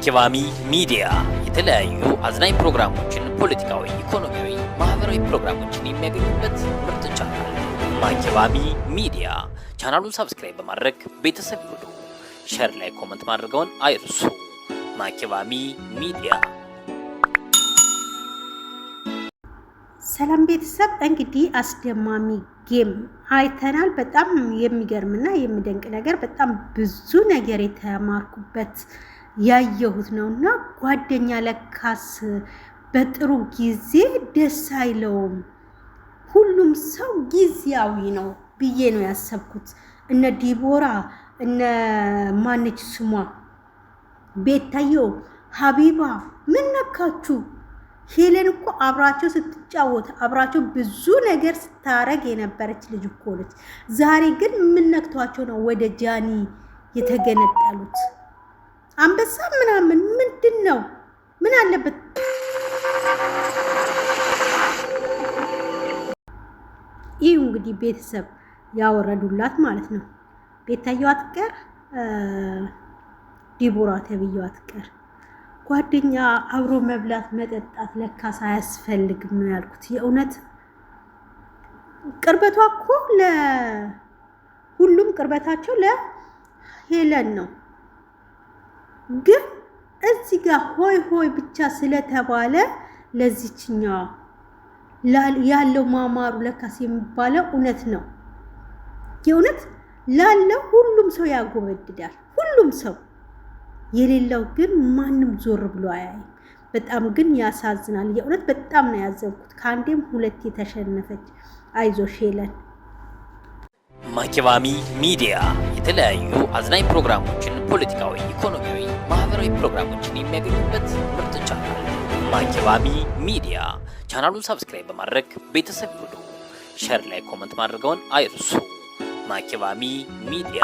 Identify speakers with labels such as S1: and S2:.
S1: ማኪባሚ ሚዲያ የተለያዩ አዝናኝ ፕሮግራሞችን፣ ፖለቲካዊ፣ ኢኮኖሚያዊ፣ ማህበራዊ ፕሮግራሞችን የሚያገኙበት ምርጥ ቻናል ማኪባሚ ሚዲያ። ቻናሉን ሰብስክራይብ በማድረግ ቤተሰብ ይሁኑ። ሼር ላይ ኮሜንት ማድረጋውን አይርሱ። ማኪባሚ ሚዲያ።
S2: ሰላም ቤተሰብ፣ እንግዲህ አስደማሚ ጌም አይተናል። በጣም የሚገርምና የሚደንቅ ነገር፣ በጣም ብዙ ነገር የተማርኩበት ያየሁት ነውና ጓደኛ ለካስ በጥሩ ጊዜ ደስ አይለውም፣ ሁሉም ሰው ጊዜያዊ ነው ብዬ ነው ያሰብኩት። እነ ዲቦራ እነ ማነች ስሟ ቤታዮ ሀቢባ ምን ነካችሁ? ሄለን እኮ አብራቸው ስትጫወት አብራቸው ብዙ ነገር ስታረግ የነበረች ልጅ እኮ ነች። ዛሬ ግን ምን ነክቷቸው ነው ወደ ጃኒ የተገነጠሉት? አንበሳ ምናምን ምንድን ነው? ምን አለበት? ይህ እንግዲህ ቤተሰብ ያወረዱላት ማለት ነው። ቤታየው አትቀር፣ ዲቦራ ተብዬው አትቀር። ጓደኛ አብሮ መብላት መጠጣት ለካስ አያስፈልግም ነው ያልኩት። የእውነት ቅርበቷ እኮ ለሁሉም ቅርበታቸው ለሄለን ነው። ግን እዚህ ጋር ሆይ ሆይ ብቻ ስለተባለ ለዚችኛዋ ያለው ማማሩ ለካስ የሚባለው እውነት ነው። የእውነት ላለው ሁሉም ሰው ያጎበድዳል፣ ሁሉም ሰው የሌለው ግን ማንም ዞር ብሎ አያይም። በጣም ግን ያሳዝናል። የእውነት በጣም ነው ያዘንኩት። ከአንዴም ሁለቴ ተሸነፈች። አይዞሽ ሄለን።
S1: ማኪባሚ ሚዲያ የተለያዩ አዝናኝ ፕሮግራሞችን፣ ፖለቲካዊ፣ ኢኮኖሚያዊ፣ ማህበራዊ ፕሮግራሞችን የሚያገኙበት ምርጥ ቻናል ማኪባሚ ሚዲያ። ቻናሉን ሰብስክራይብ በማድረግ ቤተሰብ ይሁኑ። ሼር ላይ ኮሜንት ማድረጋውን አይርሱ። ማኪባሚ ሚዲያ